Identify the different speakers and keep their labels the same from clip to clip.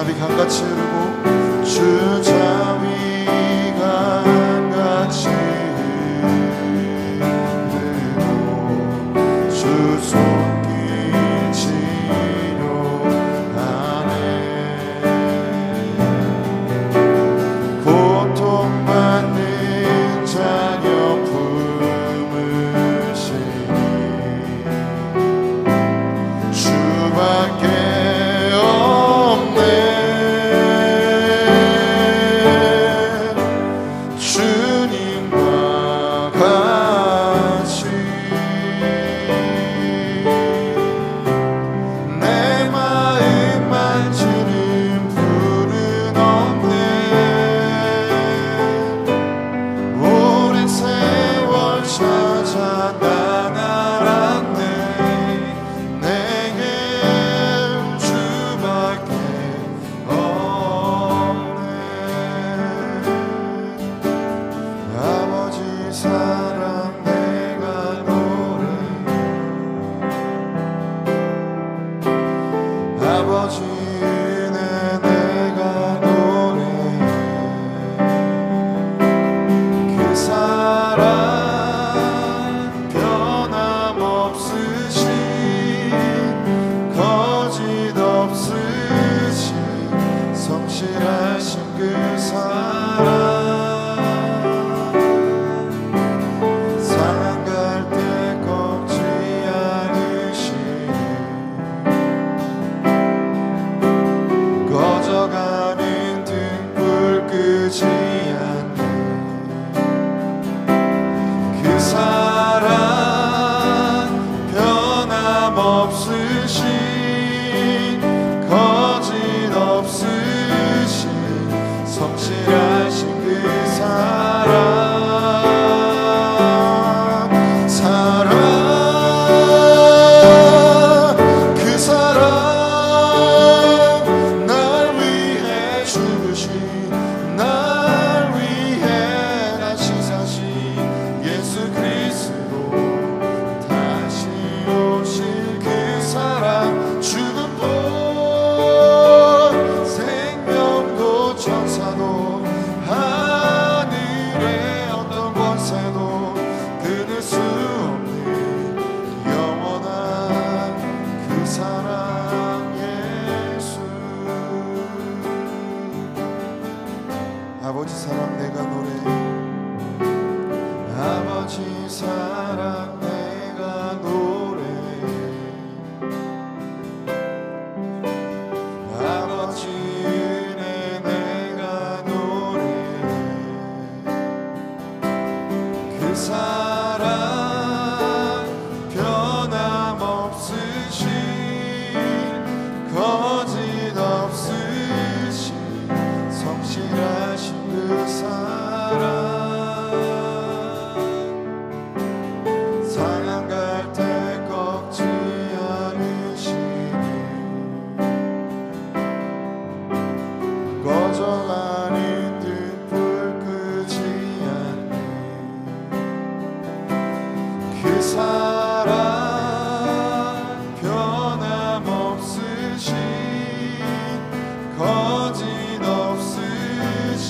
Speaker 1: 자비 강같이 흐르고 주 자비 강같이 흐르고 주 손길 치료하네. 고통받는 자녀 품으시니 주밖에 주님과 같이 내 마음 만지는 불은 없네. 오랜 세월 찾아 난 알았네. 내겐 주밖에 없네. 아버지 사랑 내가 노래, 아버지 은혜 내가 노래. 그 사랑 변함없으신 거짓 없으신 성실하신 그 사랑. 꺼져가는 등불 끄지 않는 그 사랑 변함없으신 거짓 없으신 성실하신 그 사랑. 그 사랑 날 위해 다시 사신 예수 그리스도, 다시 오실 그 사랑. 죽음도 생명도 천사도 하늘의 어떤 권세도 끊을 수 없는 영원한 그 사랑 예수. 아버지 사랑 내가 노래, 아버지 사랑 내가 노래. 아버지 은혜 내가 노래. 그 사랑 변함없으신 거짓 없으신 성실하신 그 사랑. 상한 갈 때 꺾지 않으시니 꺼져가는 등불 끄지 않는 그 사랑 변함없으신 거짓 없으신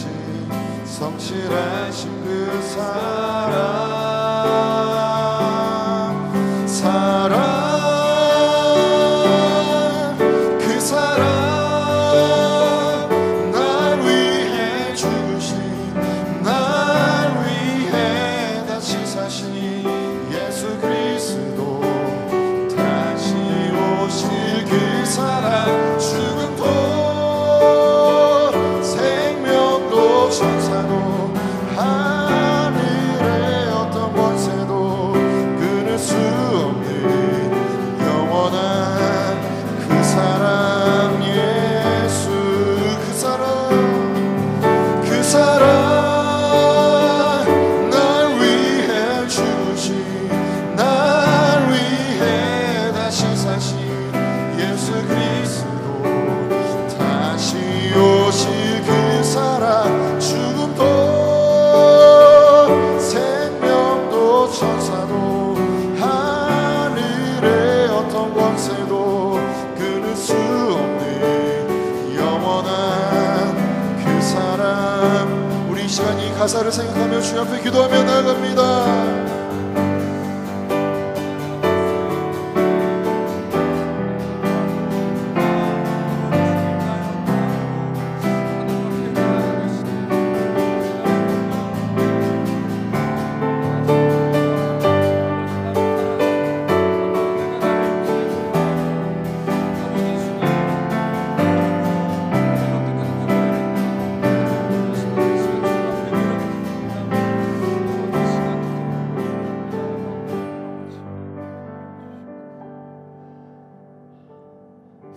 Speaker 1: 성실하신 그 사랑. 그 사랑 날 위해 죽으신, 날 위해 다시 사신 예수 그리스도, 다시 오실 그 사랑. 죽음도 생명도 천사도 하늘의 어떤 권세도 끊을 수 없는 영원한 그 사랑 예수. 그 사랑, 그 사랑 날 위해 죽으신, 날 위해 다시 사신 예수 그리스도, 다시 오실 그 사랑. 죽음도 생명도 천사도 하늘의 어떤 권세도 끊을 수 없는 영원한 가사를 생각하며 주 앞에 기도하며 나아갑니다.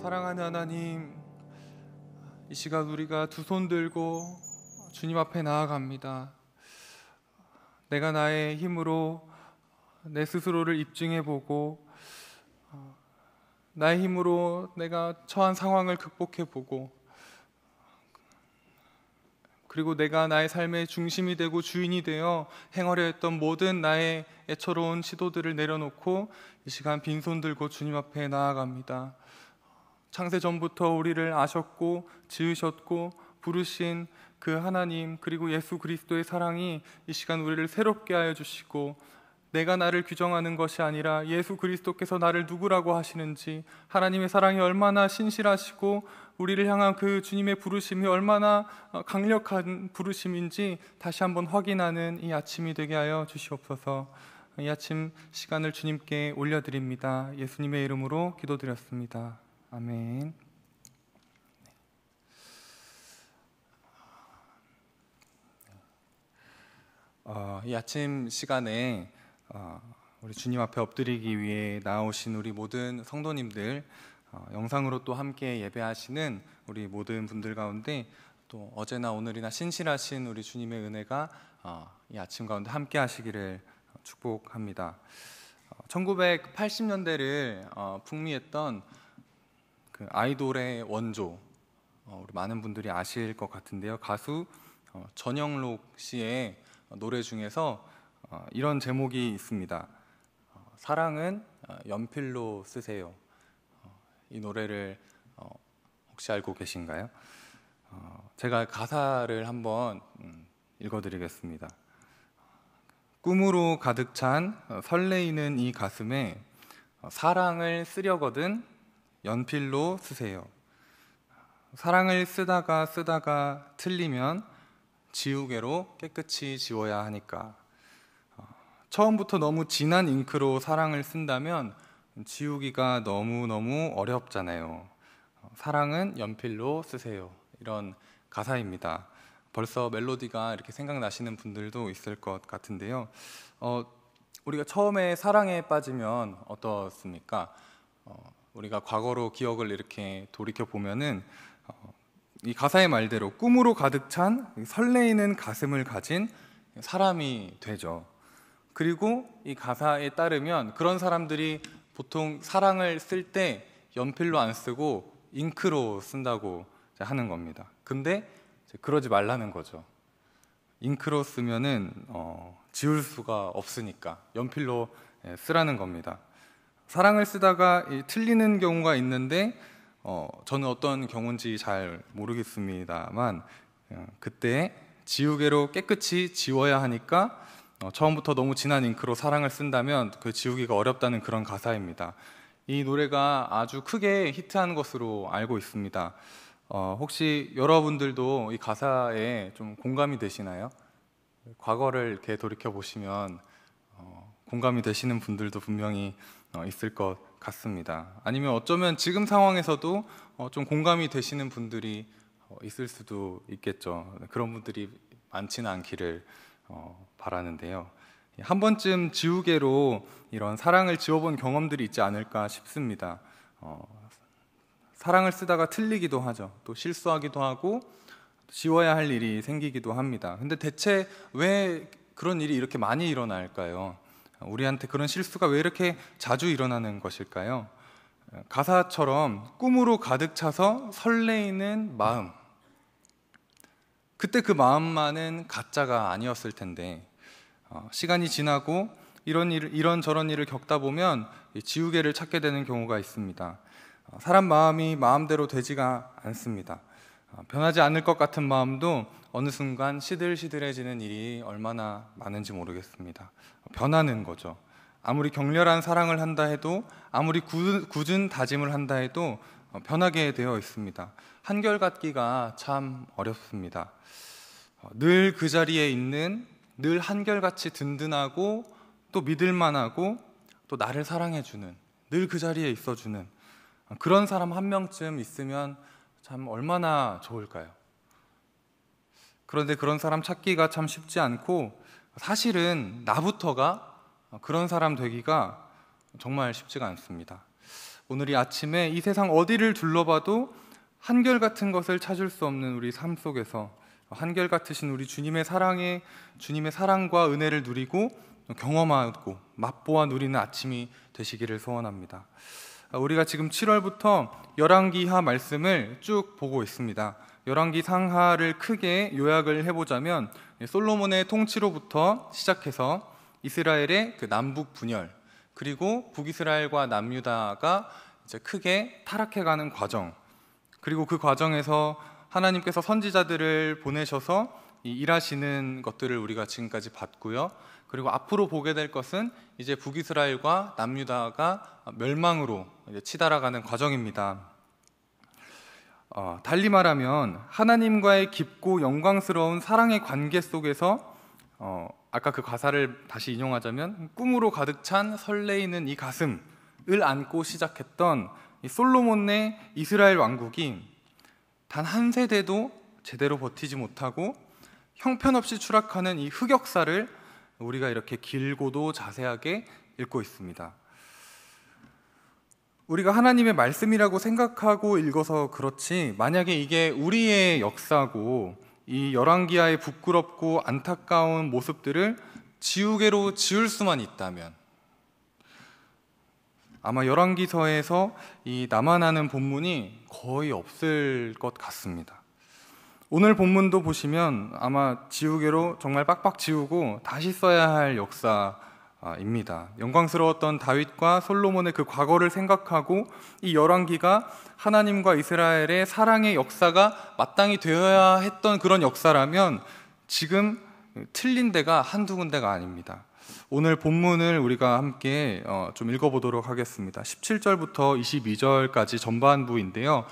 Speaker 2: 사랑하는 하나님, 이 시간 우리가 두 손 들고 주님 앞에 나아갑니다. 내가 나의 힘으로 내 스스로를 입증해보고, 나의 힘으로 내가 처한 상황을 극복해보고, 그리고 내가 나의 삶의 중심이 되고 주인이 되어 행하려 했던 모든 나의 애처로운 시도들을 내려놓고 이 시간 빈손 들고 주님 앞에 나아갑니다. 창세전부터 우리를 아셨고 지으셨고 부르신 그 하나님, 그리고 예수 그리스도의 사랑이 이 시간 우리를 새롭게 하여 주시고, 내가 나를 규정하는 것이 아니라 예수 그리스도께서 나를 누구라고 하시는지, 하나님의 사랑이 얼마나 신실하시고 우리를 향한 그 주님의 부르심이 얼마나 강력한 부르심인지 다시 한번 확인하는 이 아침이 되게 하여 주시옵소서. 이 아침 시간을 주님께 올려드립니다. 예수님의 이름으로 기도드렸습니다. 아멘. 이 아침 시간에 우리 주님 앞에 엎드리기 위해 나오신 우리 모든 성도님들, 영상으로 또 함께 예배하시는 우리 모든 분들 가운데 또 어제나 오늘이나 신실하신 우리 주님의 은혜가 이 아침 가운데 함께 하시기를 축복합니다. 1980년대를 풍미했던 그 아이돌의 원조, 우리 많은 분들이 아실 것 같은데요. 가수 전영록 씨의 노래 중에서 이런 제목이 있습니다. 사랑은 연필로 쓰세요. 이 노래를 혹시 알고 계신가요? 제가 가사를 한번 읽어드리겠습니다. 꿈으로 가득 찬 설레이는 이 가슴에 사랑을 쓰려거든 연필로 쓰세요. 사랑을 쓰다가 틀리면 지우개로 깨끗이 지워야 하니까. 처음부터 너무 진한 잉크로 사랑을 쓴다면 지우기가 너무너무 어렵잖아요. 사랑은 연필로 쓰세요. 이런 가사입니다. 벌써 멜로디가 이렇게 생각나시는 분들도 있을 것 같은데요. 우리가 처음에 사랑에 빠지면 어떻습니까? 우리가 과거로 기억을 이렇게 돌이켜 보면은 이 가사의 말대로 꿈으로 가득 찬 설레이는 가슴을 가진 사람이 되죠. 그리고 이 가사에 따르면 그런 사람들이 보통 사랑을 쓸 때 연필로 안 쓰고 잉크로 쓴다고 하는 겁니다. 근데 그러지 말라는 거죠. 잉크로 쓰면은 지울 수가 없으니까 연필로 쓰라는 겁니다. 사랑을 쓰다가 틀리는 경우가 있는데 저는 어떤 경우인지 잘 모르겠습니다만 그때 지우개로 깨끗이 지워야 하니까 처음부터 너무 진한 잉크로 사랑을 쓴다면 그 지우기가 어렵다는 그런 가사입니다. 이 노래가 아주 크게 히트한 것으로 알고 있습니다. 혹시 여러분들도 이 가사에 좀 공감이 되시나요? 과거를 이렇게 돌이켜 보시면 공감이 되시는 분들도 분명히 있을 것 같습니다. 아니면 어쩌면 지금 상황에서도 좀 공감이 되시는 분들이 있을 수도 있겠죠. 그런 분들이 많지는 않기를 바라는데요. 한 번쯤 지우개로 이런 사랑을 지워본 경험들이 있지 않을까 싶습니다. 사랑을 쓰다가 틀리기도 하죠. 또 실수하기도 하고 지워야 할 일이 생기기도 합니다. 근데 대체 왜 그런 일이 이렇게 많이 일어날까요? 우리한테 그런 실수가 왜 이렇게 자주 일어나는 것일까요? 가사처럼 꿈으로 가득 차서 설레이는 마음, 그때 그 마음만은 가짜가 아니었을 텐데 시간이 지나고 이런저런 일을 겪다 보면 지우개를 찾게 되는 경우가 있습니다. 사람 마음이 마음대로 되지가 않습니다. 변하지 않을 것 같은 마음도 어느 순간 시들시들해지는 일이 얼마나 많은지 모르겠습니다. 변하는 거죠. 아무리 격렬한 사랑을 한다 해도, 아무리 굳은 다짐을 한다 해도 변하게 되어 있습니다. 한결같기가 참 어렵습니다. 늘 그 자리에 있는, 늘 한결같이 든든하고 또 믿을만하고 또 나를 사랑해주는, 늘 그 자리에 있어주는 그런 사람 한 명쯤 있으면 참 얼마나 좋을까요? 그런데 그런 사람 찾기가 참 쉽지 않고, 사실은 나부터가 그런 사람 되기가 정말 쉽지가 않습니다. 오늘 이 아침에 이 세상 어디를 둘러봐도 한결같은 것을 찾을 수 없는 우리 삶 속에서 한결같으신 우리 주님의 사랑과 은혜를 누리고 경험하고 맛보아 누리는 아침이 되시기를 소원합니다. 우리가 지금 7월부터 열왕기하 말씀을 쭉 보고 있습니다. 열왕기 상하를 크게 요약을 해보자면, 솔로몬의 통치로부터 시작해서 이스라엘의 그 남북 분열, 그리고 북이스라엘과 남유다가 이제 크게 타락해가는 과정, 그리고 그 과정에서 하나님께서 선지자들을 보내셔서 일하시는 것들을 우리가 지금까지 봤고요. 그리고 앞으로 보게 될 것은 이제 북이스라엘과 남유다가 멸망으로 이제 치달아가는 과정입니다. 달리 말하면 하나님과의 깊고 영광스러운 사랑의 관계 속에서 아까 그 가사를 다시 인용하자면, 꿈으로 가득 찬 설레이는 이 가슴을 안고 시작했던 이 솔로몬의 이스라엘 왕국이 단 한 세대도 제대로 버티지 못하고 형편없이 추락하는 이 흑역사를 우리가 이렇게 길고도 자세하게 읽고 있습니다. 우리가 하나님의 말씀이라고 생각하고 읽어서 그렇지, 만약에 이게 우리의 역사고 이 열왕기하의 부끄럽고 안타까운 모습들을 지우개로 지울 수만 있다면, 아마 열왕기서에서 이 남아나는 본문이 거의 없을 것 같습니다. 오늘 본문도 보시면 아마 지우개로 정말 빡빡 지우고 다시 써야 할 역사입니다. 영광스러웠던 다윗과 솔로몬의 그 과거를 생각하고 이 열왕기가 하나님과 이스라엘의 사랑의 역사가 마땅히 되어야 했던 그런 역사라면 지금 틀린 데가 한두 군데가 아닙니다. 오늘 본문을 우리가 함께 좀 읽어보도록 하겠습니다. 17절부터 22절까지 전반부인데요.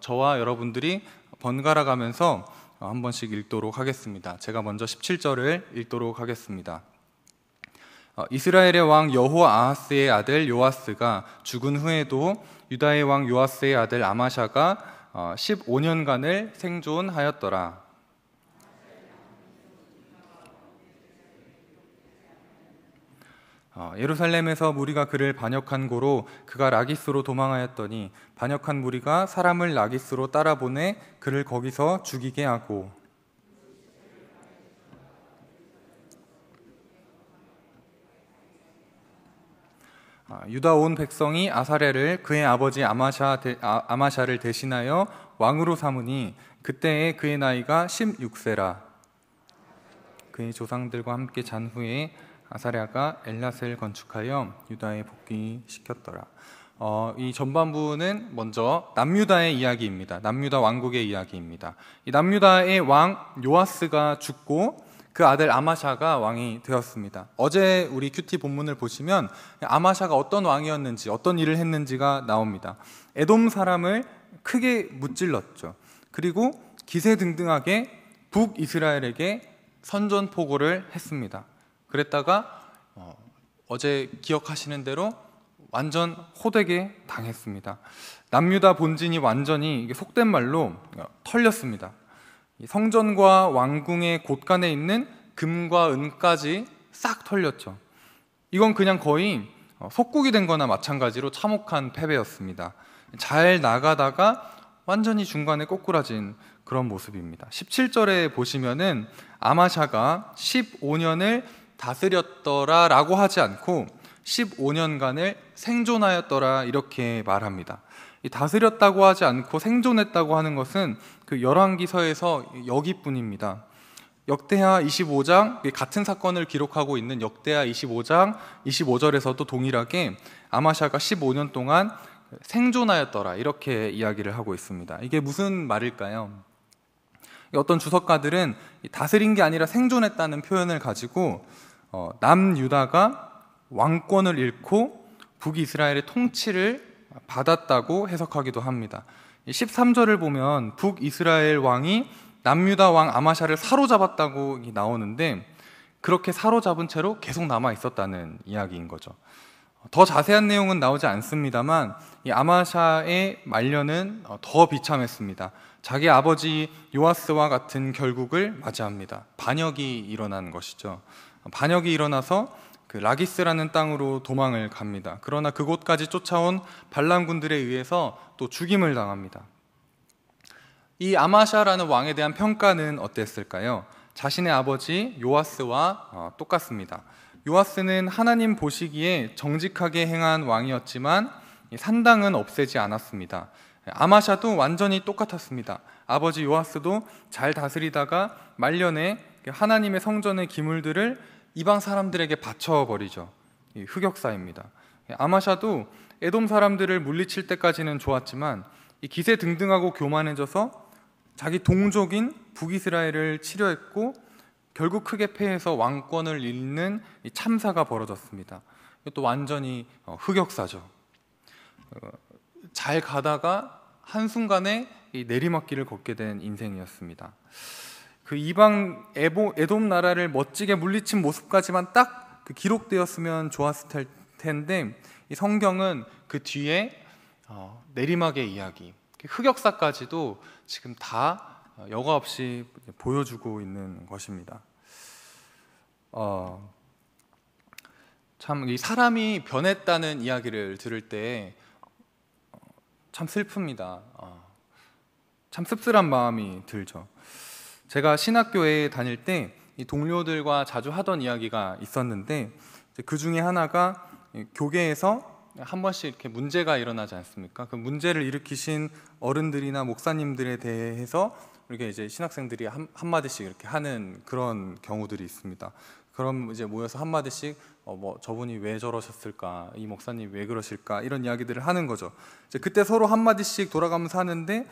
Speaker 2: 저와 여러분들이 번갈아 가면서 한 번씩 읽도록 하겠습니다. 제가 먼저 17절을 읽도록 하겠습니다. 이스라엘의 왕 여호아하스의 아들 요아스가 죽은 후에도 유다의 왕 요아스의 아들 아마샤가 15년간을 생존하였더라. 예루살렘에서 무리가 그를 반역한 고로 그가 라기스로 도망하였더니, 반역한 무리가 사람을 라기스로 따라보내 그를 거기서 죽이게 하고, 유다 온 백성이 아사랴를 그의 아버지 아마샤를 대신하여 왕으로 삼으니 그때에 그의 나이가 16세라. 그의 조상들과 함께 잔 후에 아사랴가 엘랏을 건축하여 유다에 복귀시켰더라. 이 전반부는 먼저 남유다의 이야기입니다. 남유다 왕국의 이야기입니다. 이 남유다의 왕 요아스가 죽고 그 아들 아마샤가 왕이 되었습니다. 어제 우리 큐티 본문을 보시면 아마샤가 어떤 왕이었는지, 어떤 일을 했는지가 나옵니다. 에돔 사람을 크게 무찔렀죠. 그리고 기세등등하게 북이스라엘에게 선전포고를 했습니다. 그랬다가 어제 기억하시는 대로 완전 호되게 당했습니다. 남유다 본진이 완전히, 이게 속된 말로 털렸습니다. 성전과 왕궁의 곳간에 있는 금과 은까지 싹 털렸죠. 이건 그냥 거의 속국이 된 거나 마찬가지로 참혹한 패배였습니다. 잘 나가다가 완전히 중간에 꼬꾸라진 그런 모습입니다. 17절에 보시면은 아마샤가 15년을 다스렸더라 라고 하지 않고 15년간을 생존하였더라 이렇게 말합니다. 이 다스렸다고 하지 않고 생존했다고 하는 것은 그 열왕기서에서 여기뿐입니다. 역대하 25장, 같은 사건을 기록하고 있는 역대하 25장 25절에서도 동일하게 아마샤가 15년 동안 생존하였더라 이렇게 이야기를 하고 있습니다. 이게 무슨 말일까요? 어떤 주석가들은 다스린 게 아니라 생존했다는 표현을 가지고 남유다가 왕권을 잃고 북이스라엘의 통치를 받았다고 해석하기도 합니다. 13절을 보면 북이스라엘 왕이 남유다 왕 아마샤를 사로잡았다고 나오는데, 그렇게 사로잡은 채로 계속 남아 있었다는 이야기인 거죠. 더 자세한 내용은 나오지 않습니다만 이 아마샤의 말년은 더 비참했습니다. 자기 아버지 요아스와 같은 결국을 맞이합니다. 반역이 일어난 것이죠. 반역이 일어나서 그 라기스라는 땅으로 도망을 갑니다. 그러나 그곳까지 쫓아온 반란군들에 의해서 또 죽임을 당합니다. 이 아마샤라는 왕에 대한 평가는 어땠을까요? 자신의 아버지 요아스와 똑같습니다. 요아스는 하나님 보시기에 정직하게 행한 왕이었지만 산당은 없애지 않았습니다. 아마샤도 완전히 똑같았습니다. 아버지 요아스도 잘 다스리다가 말년에 하나님의 성전의 기물들을 이방 사람들에게 바쳐버리죠. 흑역사입니다. 아마샤도 에돔 사람들을 물리칠 때까지는 좋았지만 이 기세등등하고 교만해져서 자기 동족인 북이스라엘을 치려했고 결국 크게 패해서 왕권을 잃는 이 참사가 벌어졌습니다. 이것도 완전히 흑역사죠. 잘 가다가 한순간에 이 내리막길을 걷게 된 인생이었습니다. 그 이방 에돔 나라를 멋지게 물리친 모습까지만 딱 그 기록되었으면 좋았을 텐데, 이 성경은 그 뒤에 내리막의 이야기, 흑역사까지도 지금 다 여과 없이 보여주고 있는 것입니다. 참 이 사람이 변했다는 이야기를 들을 때 참 슬픕니다. 참 씁쓸한 마음이 들죠. 제가 신학교에 다닐 때 이 동료들과 자주 하던 이야기가 있었는데, 그 중에 하나가 교계에서 한 번씩 이렇게 문제가 일어나지 않습니까? 그 문제를 일으키신 어른들이나 목사님들에 대해서 이렇게 이제 신학생들이 한마디씩 이렇게 하는 그런 경우들이 있습니다. 그럼 이제 모여서 한마디씩 뭐 저분이 왜 저러셨을까, 이 목사님 왜 그러실까, 이런 이야기들을 하는 거죠. 이제 그때 서로 한마디씩 돌아가면서 하는데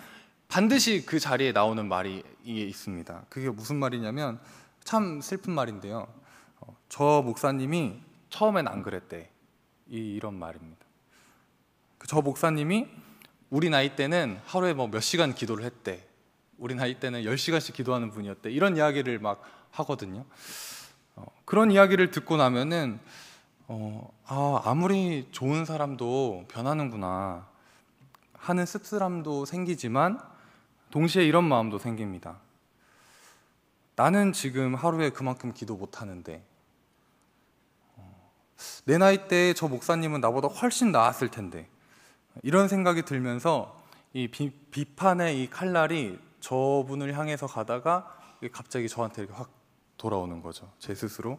Speaker 2: 반드시 그 자리에 나오는 말이 있습니다. 그게 무슨 말이냐면 참 슬픈 말인데요. 저 목사님이 처음엔 안 그랬대. 이런 말입니다. 저 목사님이 우리 나이 때는 하루에 뭐 몇 시간 기도를 했대. 우리 나이 때는 10시간씩 기도하는 분이었대. 이런 이야기를 막 하거든요. 그런 이야기를 듣고 나면은 아무리 좋은 사람도 변하는구나 하는 씁쓸함도 생기지만 동시에 이런 마음도 생깁니다. 나는 지금 하루에 그만큼 기도 못하는데 내 나이 때 저 목사님은 나보다 훨씬 나았을 텐데, 이런 생각이 들면서 이 비판의 이 칼날이 저분을 향해서 가다가 갑자기 저한테 이렇게 확 돌아오는 거죠. 제 스스로.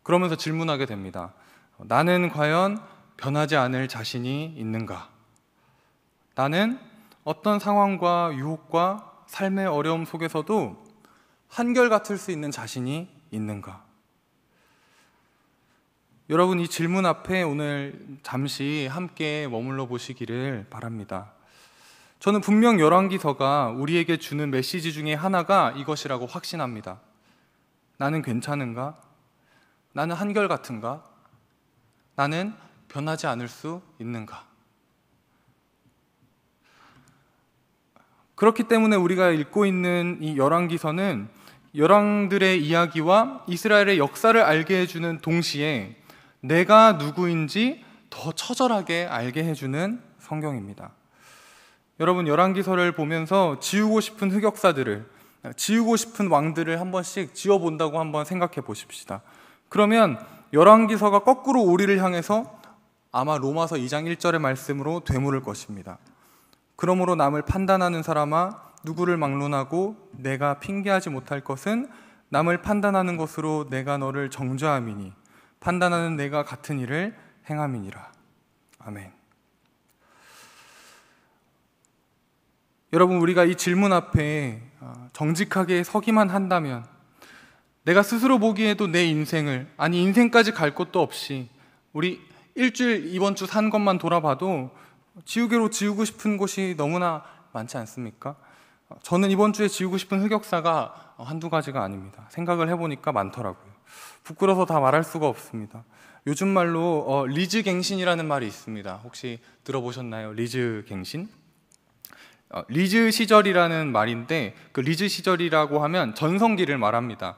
Speaker 2: 그러면서 질문하게 됩니다. 나는 과연 변하지 않을 자신이 있는가? 나는 어떤 상황과 유혹과 삶의 어려움 속에서도 한결같을 수 있는 자신이 있는가? 여러분, 이 질문 앞에 오늘 잠시 함께 머물러 보시기를 바랍니다. 저는 분명 열왕기서가 우리에게 주는 메시지 중에 하나가 이것이라고 확신합니다. 나는 괜찮은가? 나는 한결같은가? 나는 변하지 않을 수 있는가? 그렇기 때문에 우리가 읽고 있는 이 열왕기서는 열왕들의 이야기와 이스라엘의 역사를 알게 해주는 동시에 내가 누구인지 더 처절하게 알게 해주는 성경입니다. 여러분, 열왕기서를 보면서 지우고 싶은 흑역사들을, 지우고 싶은 왕들을 한 번씩 지워본다고 한번 생각해 보십시다. 그러면 열왕기서가 거꾸로 우리를 향해서 아마 로마서 2장 1절의 말씀으로 되물을 것입니다. 그러므로 남을 판단하는 사람아, 누구를 막론하고 내가 핑계하지 못할 것은 남을 판단하는 것으로 내가 너를 정죄함이니 판단하는 내가 같은 일을 행함이니라. 아멘. 여러분, 우리가 이 질문 앞에 정직하게 서기만 한다면, 내가 스스로 보기에도 내 인생을, 아니 인생까지 갈 곳도 없이 우리 일주일 이번 주 산 것만 돌아봐도 지우개로 지우고 싶은 곳이 너무나 많지 않습니까? 저는 이번 주에 지우고 싶은 흑역사가 한두 가지가 아닙니다. 생각을 해보니까 많더라고요. 부끄러워서 다 말할 수가 없습니다. 요즘 말로 리즈갱신이라는 말이 있습니다. 혹시 들어보셨나요? 리즈갱신? 리즈 시절이라는 말인데, 그 리즈 시절이라고 하면 전성기를 말합니다.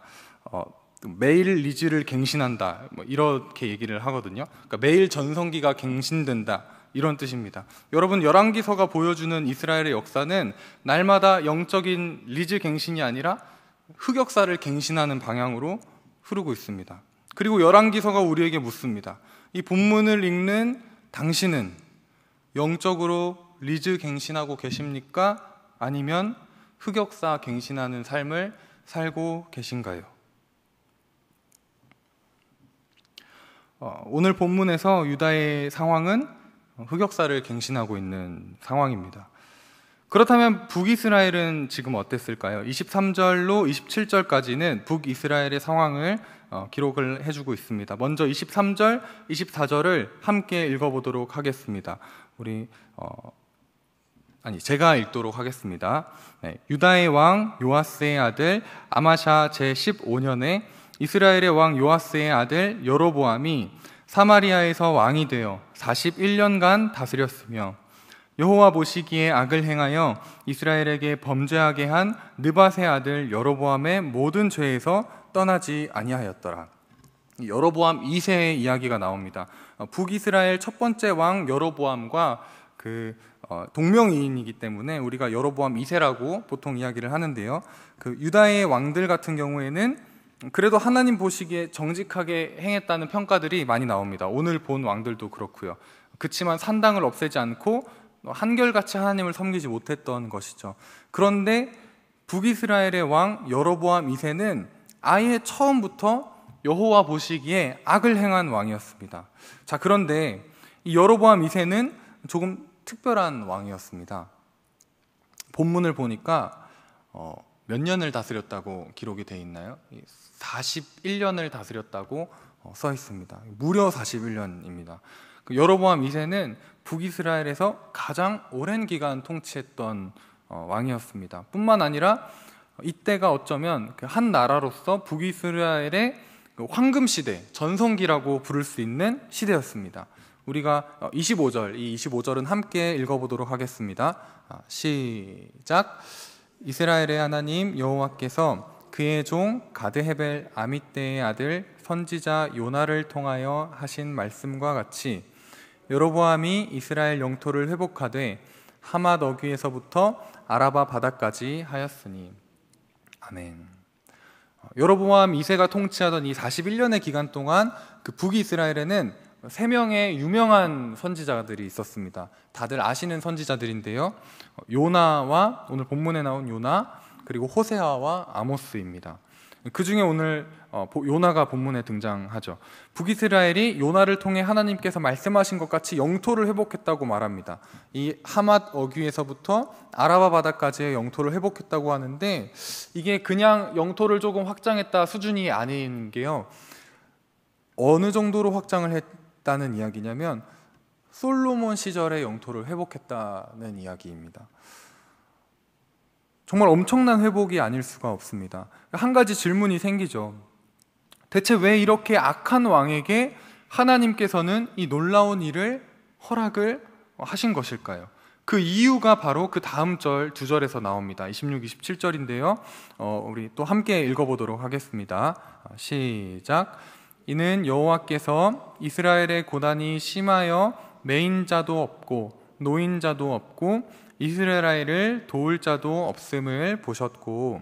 Speaker 2: 매일 리즈를 갱신한다, 뭐 이렇게 얘기를 하거든요. 그러니까 매일 전성기가 갱신된다, 이런 뜻입니다. 여러분, 열왕기서가 보여주는 이스라엘의 역사는 날마다 영적인 리즈 갱신이 아니라 흑역사를 갱신하는 방향으로 흐르고 있습니다. 그리고 열왕기서가 우리에게 묻습니다. 이 본문을 읽는 당신은 영적으로 리즈 갱신하고 계십니까? 아니면 흑역사 갱신하는 삶을 살고 계신가요? 오늘 본문에서 유다의 상황은 흑역사를 갱신하고 있는 상황입니다. 그렇다면 북이스라엘은 지금 어땠을까요? 23절로 27절까지는 북이스라엘의 상황을 기록을 해주고 있습니다. 먼저 23절, 24절을 함께 읽어보도록 하겠습니다. 제가 읽도록 하겠습니다. 네, 유다의 왕 요아스의 아들 아마샤 제15년에 이스라엘의 왕 요아스의 아들 여로보암이 사마리아에서 왕이 되어 41년간 다스렸으며 여호와 보시기에 악을 행하여 이스라엘에게 범죄하게 한 느밧의 아들 여로보암의 모든 죄에서 떠나지 아니하였더라. 여로보암 2세의 이야기가 나옵니다. 북이스라엘 첫 번째 왕 여로보암과 동명이인이기 때문에 우리가 여로보암 2세라고 보통 이야기를 하는데요. 유다의 왕들 같은 경우에는 그래도 하나님 보시기에 정직하게 행했다는 평가들이 많이 나옵니다. 오늘 본 왕들도 그렇고요. 그렇지만 산당을 없애지 않고 한결같이 하나님을 섬기지 못했던 것이죠. 그런데 북이스라엘의 왕 여로보암 2세는 아예 처음부터 여호와 보시기에 악을 행한 왕이었습니다. 자, 그런데 이 여로보암 2세는 조금 특별한 왕이었습니다. 본문을 보니까 몇 년을 다스렸다고 기록이 되어 있나요? 41년을 다스렸다고 써 있습니다. 무려 41년입니다. 여로보암 2세는 북이스라엘에서 가장 오랜 기간 통치했던 왕이었습니다. 뿐만 아니라 이때가 어쩌면 한 나라로서 북이스라엘의 황금시대, 전성기라고 부를 수 있는 시대였습니다. 우리가 25절, 이 25절은 함께 읽어보도록 하겠습니다. 시작. 이스라엘의 하나님 여호와께서 그의 종 가드헤벨 아미떼의 아들 선지자 요나를 통하여 하신 말씀과 같이 여로보암이 이스라엘 영토를 회복하되 하맛 어귀에서부터 아라바 바다까지 하였으니. 아멘. 여로보암 2세가 통치하던 이 41년의 기간 동안 북이스라엘에는 3명의 유명한 선지자들이 있었습니다. 다들 아시는 선지자들인데요. 요나와 오늘 본문에 나온 요나, 그리고 호세아와 아모스입니다. 그 중에 오늘 요나가 본문에 등장하죠. 북이스라엘이 요나를 통해 하나님께서 말씀하신 것 같이 영토를 회복했다고 말합니다. 이 하맛 어귀에서부터 아라바 바다까지의 영토를 회복했다고 하는데, 이게 그냥 영토를 조금 확장했다 수준이 아닌 게요. 어느 정도로 확장을 했다는 이야기냐면 솔로몬 시절의 영토를 회복했다는 이야기입니다. 정말 엄청난 회복이 아닐 수가 없습니다. 한 가지 질문이 생기죠. 대체 왜 이렇게 악한 왕에게 하나님께서는 이 놀라운 일을 허락을 하신 것일까요? 그 이유가 바로 그 다음 절 2절에서 나옵니다. 26, 27절인데요. 우리 또 함께 읽어보도록 하겠습니다. 시작. 이는 여호와께서 이스라엘의 고난이 심하여 매인자도 없고 노인자도 없고 이스라엘을 도울 자도 없음을 보셨고,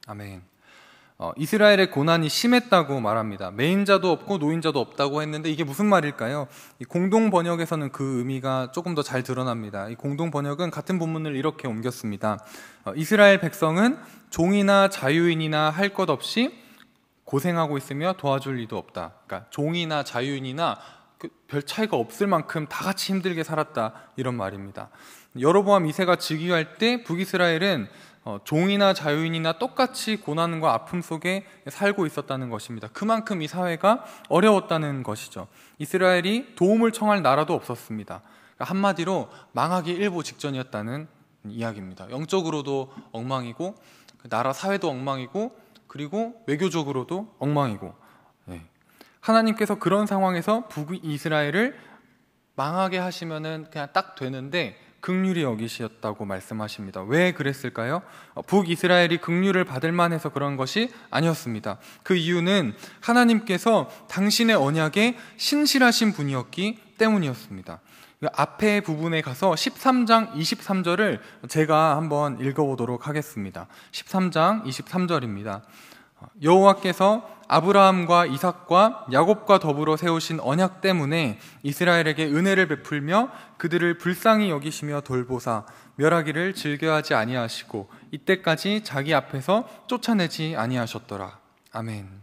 Speaker 2: 아멘. 이스라엘의 고난이 심했다고 말합니다. 매인자도 없고 노인자도 없다고 했는데 이게 무슨 말일까요? 이 공동 번역에서는 그 의미가 조금 더 잘 드러납니다. 이 공동 번역은 같은 본문을 이렇게 옮겼습니다. 이스라엘 백성은 종이나 자유인이나 할 것 없이 고생하고 있으며 도와줄 이도 없다. 그러니까 종이나 자유인이나 별 차이가 없을 만큼 다 같이 힘들게 살았다, 이런 말입니다. 여로보암 2세가 즉위할 때 북이스라엘은 종이나 자유인이나 똑같이 고난과 아픔 속에 살고 있었다는 것입니다. 그만큼 이 사회가 어려웠다는 것이죠. 이스라엘이 도움을 청할 나라도 없었습니다. 그러니까 한마디로 망하기 일보 직전이었다는 이야기입니다. 영적으로도 엉망이고 나라 사회도 엉망이고 그리고 외교적으로도 엉망이고, 하나님께서 그런 상황에서 북이스라엘을 망하게 하시면은 그냥 딱 되는데 긍휼히 여기셨다고 말씀하십니다. 왜 그랬을까요? 북이스라엘이 긍휼을 받을 만해서 그런 것이 아니었습니다. 그 이유는 하나님께서 당신의 언약에 신실하신 분이었기 때문이었습니다. 앞에 부분에 가서 13장 23절을 제가 한번 읽어보도록 하겠습니다. 13장 23절입니다. 여호와께서 아브라함과 이삭과 야곱과 더불어 세우신 언약 때문에 이스라엘에게 은혜를 베풀며 그들을 불쌍히 여기시며 돌보사 멸하기를 즐겨하지 아니하시고 이때까지 자기 앞에서 쫓아내지 아니하셨더라. 아멘.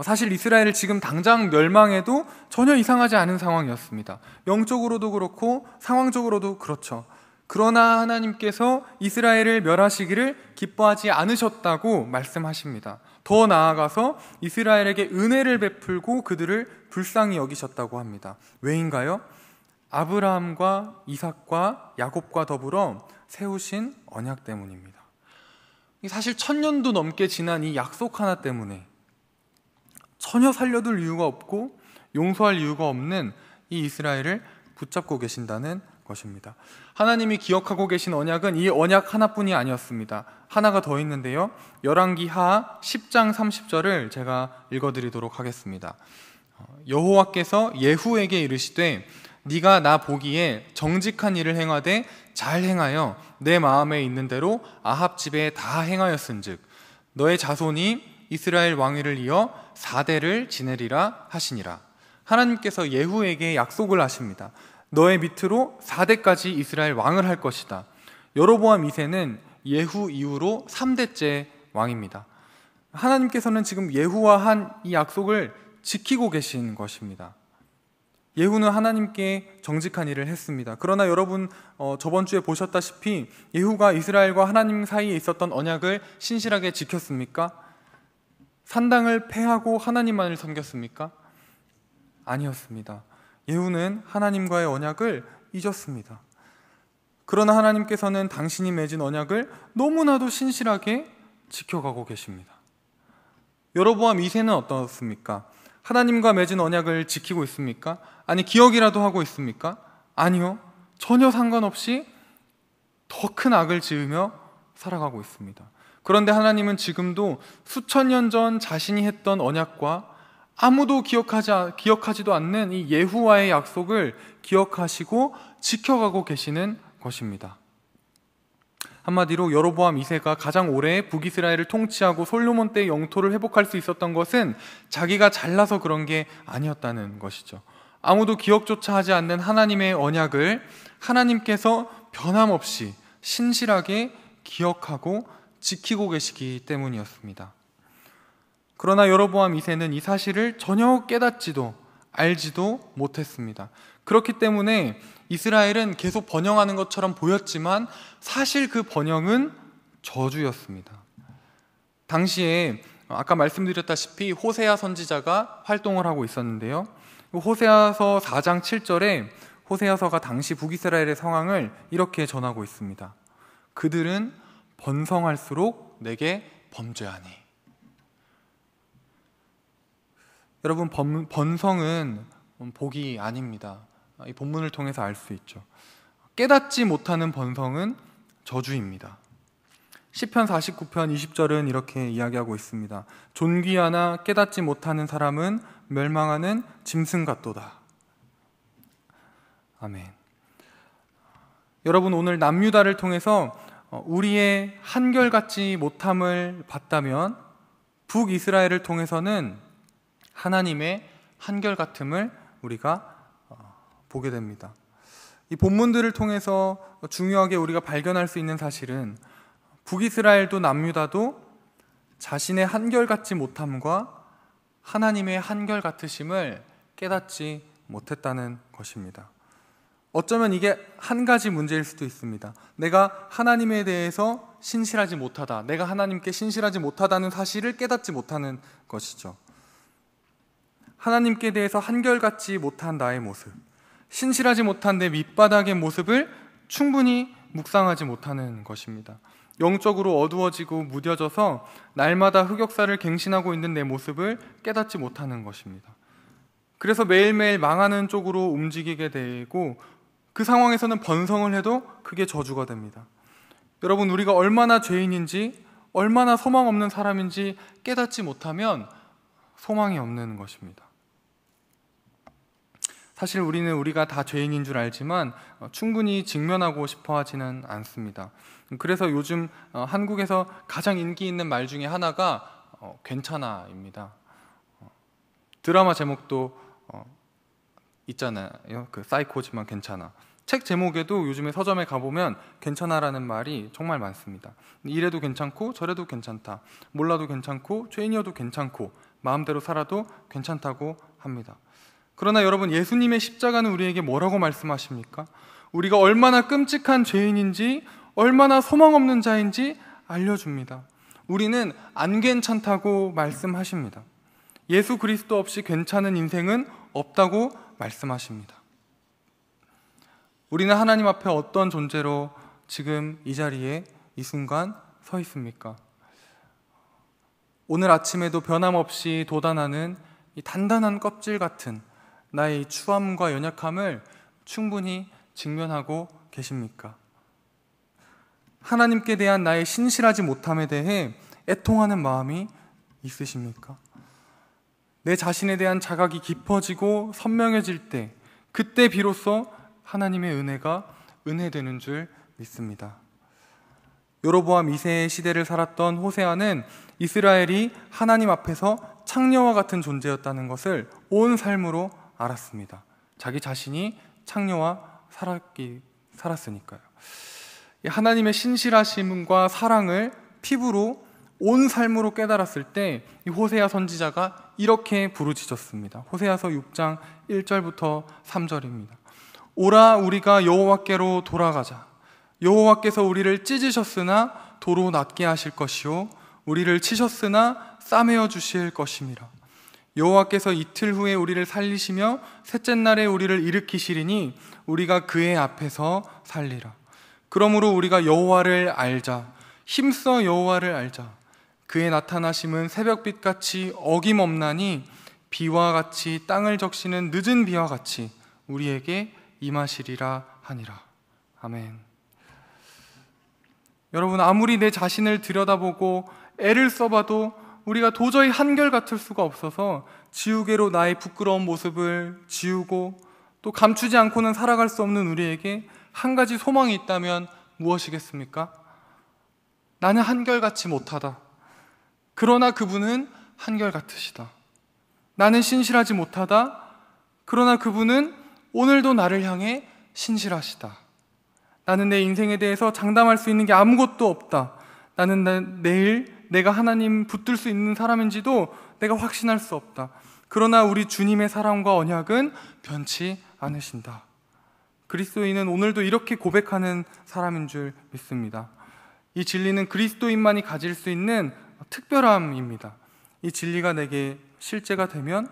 Speaker 2: 사실 이스라엘을 지금 당장 멸망해도 전혀 이상하지 않은 상황이었습니다. 영적으로도 그렇고 상황적으로도 그렇죠. 그러나 하나님께서 이스라엘을 멸하시기를 기뻐하지 않으셨다고 말씀하십니다. 더 나아가서 이스라엘에게 은혜를 베풀고 그들을 불쌍히 여기셨다고 합니다. 왜인가요? 아브라함과 이삭과 야곱과 더불어 세우신 언약 때문입니다. 사실 1000년도 넘게 지난 이 약속 하나 때문에 전혀 살려둘 이유가 없고 용서할 이유가 없는 이 이스라엘을 붙잡고 계신다는 것입니다. 하나님이 기억하고 계신 언약은 이 언약 하나뿐이 아니었습니다. 하나가 더 있는데요. 열왕기하 10장 30절을 제가 읽어드리도록 하겠습니다. 여호와께서 예후에게 이르시되 네가 나 보기에 정직한 일을 행하되 잘 행하여 내 마음에 있는 대로 아합 집에 다 행하였은즉 너의 자손이 이스라엘 왕위를 이어 4대를 지내리라 하시니라. 하나님께서 예후에게 약속을 하십니다. 너의 밑으로 4대까지 이스라엘 왕을 할 것이다. 여로보암 2세는 예후 이후로 3대째 왕입니다. 하나님께서는 지금 예후와 한 이 약속을 지키고 계신 것입니다. 예후는 하나님께 정직한 일을 했습니다. 그러나 여러분 저번 주에 보셨다시피 예후가 이스라엘과 하나님 사이에 있었던 언약을 신실하게 지켰습니까? 산당을 폐하고 하나님만을 섬겼습니까? 아니었습니다. 예후는 하나님과의 언약을 잊었습니다. 그러나 하나님께서는 당신이 맺은 언약을 너무나도 신실하게 지켜가고 계십니다. 여로보암 2세는 어떻습니까? 하나님과 맺은 언약을 지키고 있습니까? 아니 기억이라도 하고 있습니까? 아니요. 전혀 상관없이 더 큰 악을 지으며 살아가고 있습니다. 그런데 하나님은 지금도 수천 년 전 자신이 했던 언약과 아무도 기억하지도 않는 이 예후와의 약속을 기억하시고 지켜가고 계시는 것입니다. 한마디로 여로보암 2세가 가장 오래 북이스라엘을 통치하고 솔로몬 때의 영토를 회복할 수 있었던 것은 자기가 잘나서 그런 게 아니었다는 것이죠. 아무도 기억조차 하지 않는 하나님의 언약을 하나님께서 변함없이 신실하게 기억하고 지키고 계시기 때문이었습니다. 그러나 여로보암 2세는 이 사실을 전혀 깨닫지도 알지도 못했습니다. 그렇기 때문에 이스라엘은 계속 번영하는 것처럼 보였지만 사실 그 번영은 저주였습니다. 당시에 아까 말씀드렸다시피 호세아 선지자가 활동을 하고 있었는데요. 호세아서 4장 7절에 호세아서가 당시 북이스라엘의 상황을 이렇게 전하고 있습니다. 그들은 번성할수록 내게 범죄하니. 여러분, 번성은 복이 아닙니다. 이 본문을 통해서 알 수 있죠. 깨닫지 못하는 번성은 저주입니다. 시편 49편 20절은 이렇게 이야기하고 있습니다. 존귀하나 깨닫지 못하는 사람은 멸망하는 짐승 같도다. 아멘. 여러분, 오늘 남유다를 통해서 우리의 한결같지 못함을 봤다면 북이스라엘을 통해서는 하나님의 한결같음을 우리가 보게 됩니다. 이 본문들을 통해서 중요하게 우리가 발견할 수 있는 사실은 북이스라엘도 남유다도 자신의 한결같지 못함과 하나님의 한결같으심을 깨닫지 못했다는 것입니다. 어쩌면 이게 한 가지 문제일 수도 있습니다. 내가 하나님에 대해서 신실하지 못하다, 내가 하나님께 신실하지 못하다는 사실을 깨닫지 못하는 것이죠. 하나님께 대해서 한결같지 못한 나의 모습, 신실하지 못한 내 밑바닥의 모습을 충분히 묵상하지 못하는 것입니다. 영적으로 어두워지고 무뎌져서 날마다 흑역사를 갱신하고 있는 내 모습을 깨닫지 못하는 것입니다. 그래서 매일매일 망하는 쪽으로 움직이게 되고 그 상황에서는 번성을 해도 그게 저주가 됩니다. 여러분, 우리가 얼마나 죄인인지, 얼마나 소망 없는 사람인지 깨닫지 못하면 소망이 없는 것입니다. 사실 우리가 다 죄인인 줄 알지만 충분히 직면하고 싶어 하지는 않습니다. 그래서 요즘 한국에서 가장 인기 있는 말 중에 하나가 괜찮아입니다. 드라마 제목도 있잖아요. 그 사이코지만 괜찮아. 책 제목에도 요즘에 서점에 가보면 괜찮아라는 말이 정말 많습니다. 이래도 괜찮고 저래도 괜찮다, 몰라도 괜찮고 죄인이어도 괜찮고 마음대로 살아도 괜찮다고 합니다. 그러나 여러분, 예수님의 십자가는 우리에게 뭐라고 말씀하십니까? 우리가 얼마나 끔찍한 죄인인지, 얼마나 소망 없는 자인지 알려줍니다. 우리는 안 괜찮다고 말씀하십니다. 예수 그리스도 없이 괜찮은 인생은 없다고 말씀하십니다. 우리는 하나님 앞에 어떤 존재로 지금 이 자리에 이 순간 서 있습니까? 오늘 아침에도 변함없이 돋아나는 이 단단한 껍질 같은 나의 추함과 연약함을 충분히 직면하고 계십니까? 하나님께 대한 나의 신실하지 못함에 대해 애통하는 마음이 있으십니까? 내 자신에 대한 자각이 깊어지고 선명해질 때, 그때 비로소 하나님의 은혜가 은혜되는 줄 믿습니다. 여로보암 2세의 시대를 살았던 호세아는 이스라엘이 하나님 앞에서 창녀와 같은 존재였다는 것을 온 삶으로 알았습니다. 자기 자신이 창녀와 살았으니까요. 하나님의 신실하심과 사랑을 피부로 온 삶으로 깨달았을 때 이 호세아 선지자가 이렇게 부르짖었습니다. 호세아서 6장 1절부터 3절입니다. 오라, 우리가 여호와께로 돌아가자. 여호와께서 우리를 찢으셨으나 도로 낫게 하실 것이요, 우리를 치셨으나 싸매어 주실 것임이라. 여호와께서 이틀 후에 우리를 살리시며 셋째 날에 우리를 일으키시리니 우리가 그의 앞에서 살리라. 그러므로 우리가 여호와를 알자. 힘써 여호와를 알자. 그의 나타나심은 새벽빛같이 어김없나니 비와 같이 땅을 적시는 늦은 비와 같이 우리에게 임하시리라 하니라. 아멘. 여러분, 아무리 내 자신을 들여다보고 애를 써봐도 우리가 도저히 한결같을 수가 없어서 지우개로 나의 부끄러운 모습을 지우고 또 감추지 않고는 살아갈 수 없는 우리에게 한 가지 소망이 있다면 무엇이겠습니까? 나는 한결같이 못하다. 그러나 그분은 한결같으시다. 나는 신실하지 못하다. 그러나 그분은 오늘도 나를 향해 신실하시다. 나는 내 인생에 대해서 장담할 수 있는 게 아무것도 없다. 나는 내일 내가 하나님 붙들 수 있는 사람인지도 내가 확신할 수 없다. 그러나 우리 주님의 사랑과 언약은 변치 않으신다. 그리스도인은 오늘도 이렇게 고백하는 사람인 줄 믿습니다. 이 진리는 그리스도인만이 가질 수 있는 특별함입니다. 이 진리가 내게 실제가 되면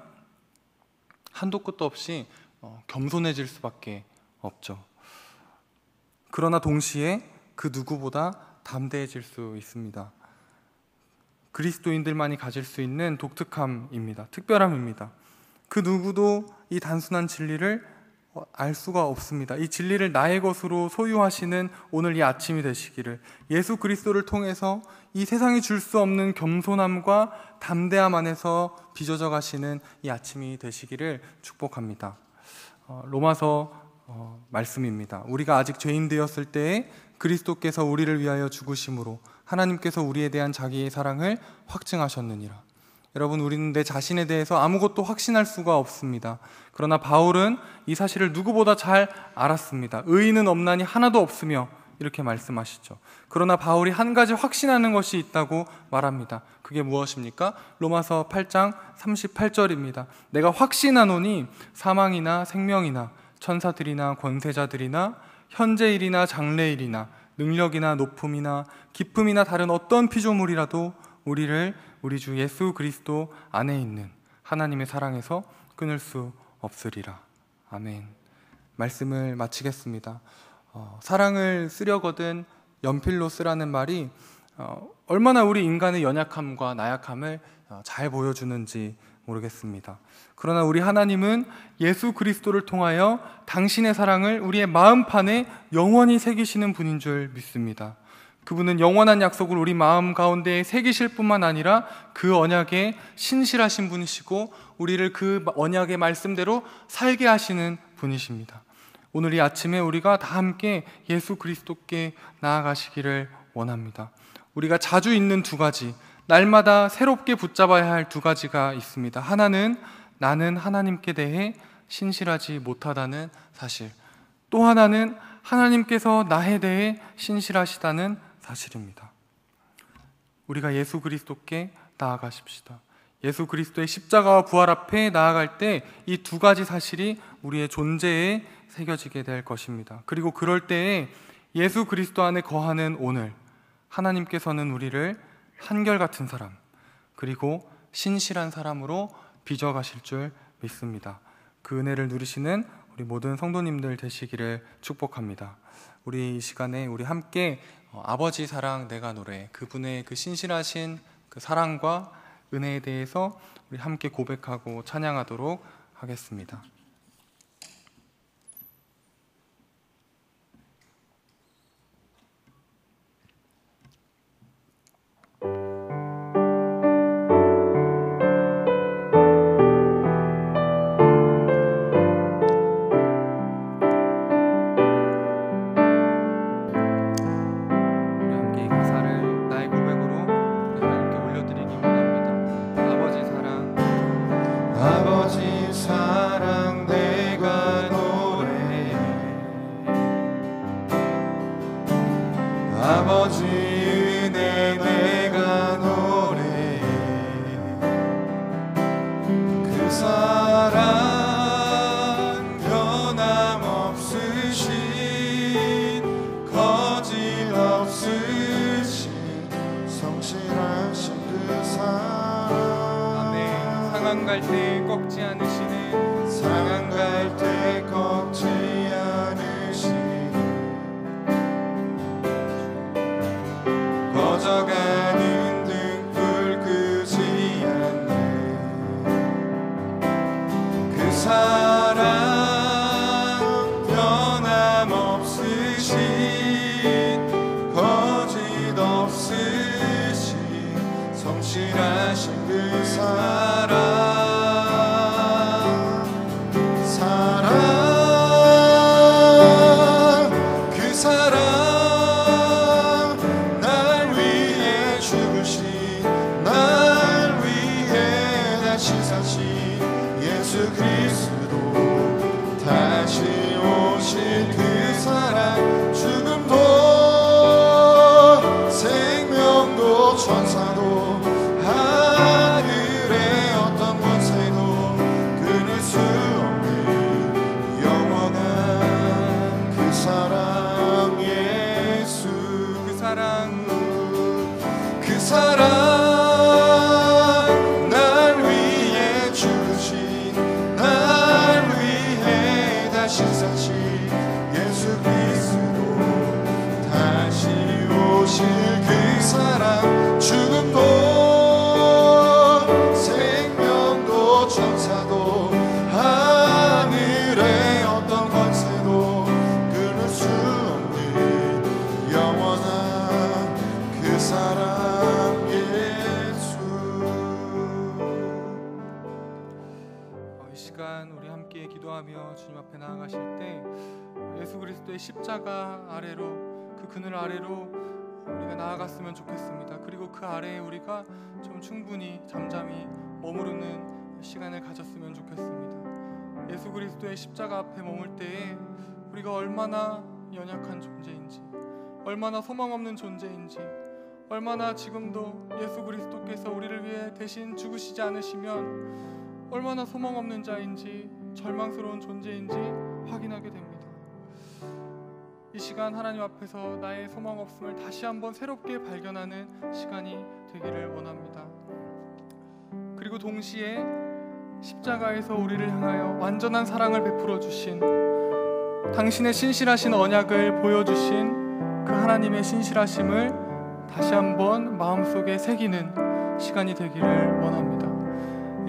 Speaker 2: 한도 끝도 없이 겸손해질 수밖에 없죠. 그러나 동시에 그 누구보다 담대해질 수 있습니다. 그리스도인들만이 가질 수 있는 독특함입니다. 특별함입니다. 그 누구도 이 단순한 진리를 알 수가 없습니다. 이 진리를 나의 것으로 소유하시는 오늘 이 아침이 되시기를, 예수 그리스도를 통해서 이 세상이 줄 수 없는 겸손함과 담대함 안에서 빚어져 가시는 이 아침이 되시기를 축복합니다. 로마서 말씀입니다. 우리가 아직 죄인 되었을 때에 그리스도께서 우리를 위하여 죽으심으로 하나님께서 우리에 대한 자기의 사랑을 확증하셨느니라. 여러분, 우리는 내 자신에 대해서 아무것도 확신할 수가 없습니다. 그러나 바울은 이 사실을 누구보다 잘 알았습니다. 의인은 없나니 하나도 없으며 이렇게 말씀하시죠. 그러나 바울이 한 가지 확신하는 것이 있다고 말합니다. 그게 무엇입니까? 로마서 8장 38절입니다. 내가 확신하노니 사망이나 생명이나 천사들이나 권세자들이나 현재일이나 장래일이나 능력이나 높음이나 기쁨이나 다른 어떤 피조물이라도 우리를 우리 주 예수 그리스도 안에 있는 하나님의 사랑에서 끊을 수 없으리라. 아멘. 말씀을 마치겠습니다. 사랑을 쓰려거든 연필로 쓰라는 말이 얼마나 우리 인간의 연약함과 나약함을 잘 보여주는지 모르겠습니다. 그러나 우리 하나님은 예수 그리스도를 통하여 당신의 사랑을 우리의 마음판에 영원히 새기시는 분인 줄 믿습니다. 그분은 영원한 약속을 우리 마음 가운데 새기실 뿐만 아니라 그 언약에 신실하신 분이시고 우리를 그 언약의 말씀대로 살게 하시는 분이십니다. 오늘 이 아침에 우리가 다 함께 예수 그리스도께 나아가시기를 원합니다. 우리가 자주 있는 두 가지, 날마다 새롭게 붙잡아야 할 두 가지가 있습니다. 하나는 나는 하나님께 대해 신실하지 못하다는 사실, 또 하나는 하나님께서 나에 대해 신실하시다는 사실입니다. 우리가 예수 그리스도께 나아가십시다. 예수 그리스도의 십자가와 부활 앞에 나아갈 때 이 두 가지 사실이 우리의 존재에 새겨지게 될 것입니다. 그리고 그럴 때에 예수 그리스도 안에 거하는 오늘, 하나님께서는 우리를 한결같은 사람, 그리고 신실한 사람으로 빚어가실 줄 믿습니다. 그 은혜를 누리시는 우리 모든 성도님들 되시기를 축복합니다. 우리 이 시간에 우리 함께 아버지 사랑 내가 노래, 그분의 그 신실하신 그 사랑과 은혜에 대해서 우리 함께 고백하고 찬양하도록 하겠습니다.
Speaker 1: 아버지 은혜 내가 노래해 그 사랑 변함없으신 거짓없으신 성실하신 그 사랑
Speaker 2: 아멘. 상한 갈 때 꺾지 않으시는
Speaker 1: 상한 갈 때 꺾지 않으시는 꺼져가는 등불 끄지 않는 그 사랑 변함없으신 거짓 없으신 성실하신 그 사랑 그 사랑 예수 그리스도 다시 오실 그 사랑 죽음도 생명도 천사도 하늘의 어떤 권세도 끊을 수 없는 영원한 그 사랑 예수 그 사랑 신사신 예수 그리스도 다시 오실 그 사랑 죽음도 생명도 천사도 하늘의 어떤 권세도 끊을 수 없는 영원한 그 사랑 예수.
Speaker 2: 이 시간 우리 함께 기도하며 주님 앞에 나아가실 때 예수 그리스도의 십자가 아래로, 그 그늘 아래로 우리가 나아갔으면 좋겠습니다. 그리고 그 아래에 우리가 좀 충분히 잠잠히 머무르는 시간을 가졌으면 좋겠습니다. 예수 그리스도의 십자가 앞에 머물 때에 우리가 얼마나 연약한 존재인지, 얼마나 소망 없는 존재인지, 얼마나 지금도 예수 그리스도께서 우리를 위해 대신 죽으시지 않으시면 얼마나 소망 없는 자인지 절망스러운 존재인지 확인하게 됩니다. 이 시간 하나님 앞에서 나의 소망 없음을 다시 한번 새롭게 발견하는 시간이 되기를 원합니다. 그리고 동시에 십자가에서 우리를 향하여 완전한 사랑을 베풀어 주신, 당신의 신실하신 언약을 보여주신 그 하나님의 신실하심을 다시 한번 마음속에 새기는 시간이 되기를 원합니다.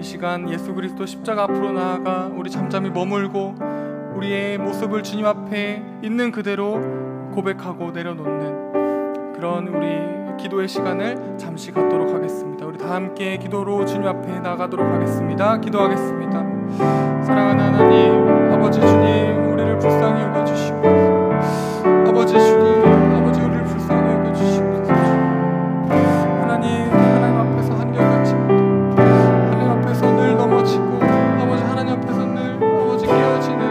Speaker 2: 이 시간 예수 그리스도 십자가 앞으로 나아가 우리 잠잠히 머물고 우리의 모습을 주님 앞에 있는 그대로 고백하고 내려놓는 그런 우리 기도의 시간을 잠시 갖도록 하겠습니다. 우리 다 함께 기도로 주님 앞에 나가도록 하겠습니다. 기도하겠습니다. 사랑하는 하나님 아버지 주님, 우리를 불쌍히 여겨주시고, 아버지 주님, 아버지 우리를 불쌍히 여겨주시고, 하나님 앞에서 한결같이 하나님 앞에서 늘 넘어지고, 아버지 하나님 앞에서 늘 아버지 깨어지는,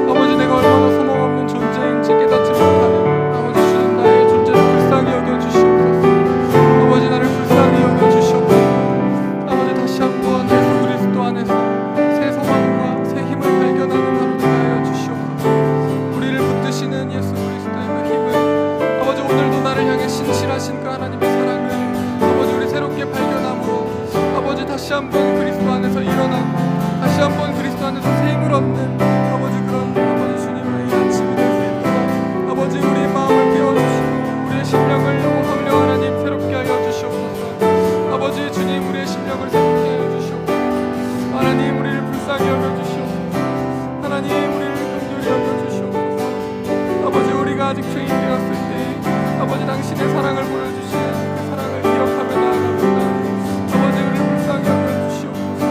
Speaker 2: 아버지 내가 얼마나 소망없는 존재인지 깨닫지 못하는 아버지 주님, 나의 존재를 불쌍히 여겨주시옵소서. 아버지 나를 불쌍히 여겨주시옵소서. 아버지 다시 한번 예수 그리스도 안에서 새 소망과 새 힘을 발견하는 하루 되게 하여 주시옵소서. 우리를 붙드시는 예수 그리스도의 그 힘을, 아버지 오늘도 나를 향해 신실하신 그 하나님의 사랑을 아버지 우리 새롭게 발견함으로 아버지 다시 한번 그리스도 안에서 일어나고 다시 한번 그리스도 안에서 새 힘을 얻는 아버지 그런 아버지 주님의 이 아침이 될 수 있도록 아버지 우리의 마음을 깨워주시고 우리의 심령을 성령 하나님 새롭게 하여 주시옵소서. 아버지 주님, 우리의 심령을 새롭게 하여 주시옵소서. 하나님 우리를 불쌍히 여겨주시옵소서. 하나님 우리를 긍휼히 여겨주시옵소서. 아버지 우리가 아직 죄인 되었을 때 아버지 당신의 사랑을 보여주신 그 사랑을 기억하며 나아갑니다. 아버지 우리를 불쌍히 여겨주시옵소서.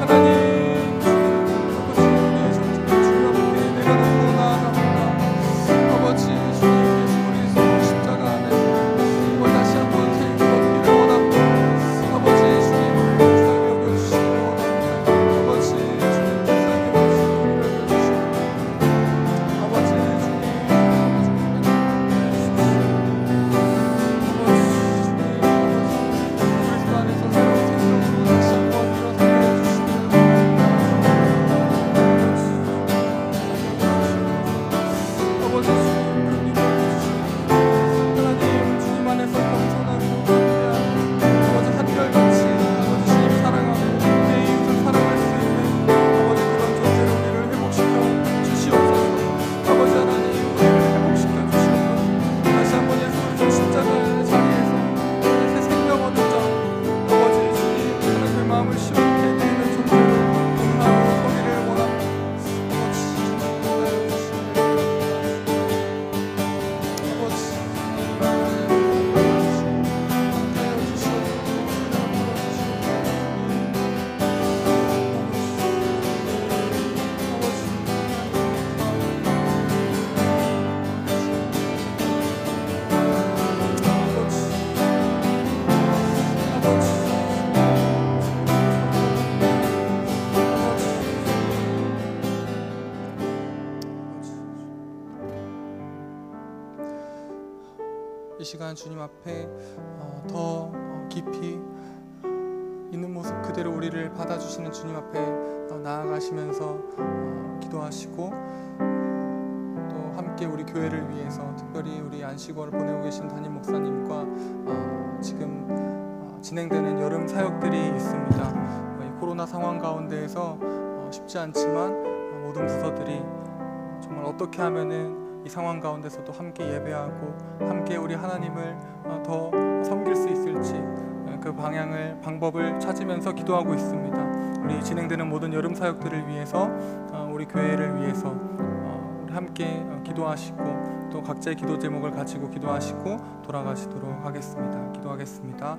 Speaker 2: 하나님 아버지 우리의 존재를 주님 앞에 내려놓고 나아갑니다. 아버지 주님 예수 그리스도 십자가 안에서 다시 한번 새 힘을 얻기를 원합니다. 아버지 주님 우리를 불쌍히 여겨주시기를 원합니다. 아버지 주님 불쌍히 여겨주시기를 원합니다. 아버지 주님 그리스도 안에서 새로운 생명으로 다시 한번 일어서게 해주시기를 아버지 주님 긍휼히 여겨주시고 하나님 주님 안에서 겸손하고 담대하고 아버지 한결같이 아버지 주님 사랑하고 내 이웃을 사랑할 수 있는 아버지 그런 존재로 우리를 회복시켜 주시옵소서. 아버지 하나님 우리를 회복시켜 주시옵소서. 다시 한번 예수 그리스도 십자가의 자리에서 새 생명 얻는 자 아버지 주님 하나님의 마음을 시원케 해드리는 존재로 오늘 하루 서기를 원합니다. 아버지 주님 인하여 주시기를 아버지 주님 함께하여 주시옵소서. 이 시간 주님 앞에 더 깊이 있는 모습 그대로 우리를 받아주시는 주님 앞에 나아가시면서 기도하시고 또 함께 우리 교회를 위해서 특별히 우리 안식월을 보내고 계신 담임 목사님과 지금 진행되는 여름 사역들이 있습니다. 이 코로나 상황 가운데에서 쉽지 않지만 모든 부서들이 정말 어떻게 하면은 이 상황 가운데서도 함께 예배하고 함께 우리 하나님을 더 섬길 수 있을지 그 방법을 찾으면서 기도하고 있습니다. 우리 진행되는 모든 여름 사역들을 위해서 우리 교회를 위해서 우리 함께 기도하시고 또 각자의 기도 제목을 가지고 기도하시고 돌아가시도록 하겠습니다. 기도하겠습니다.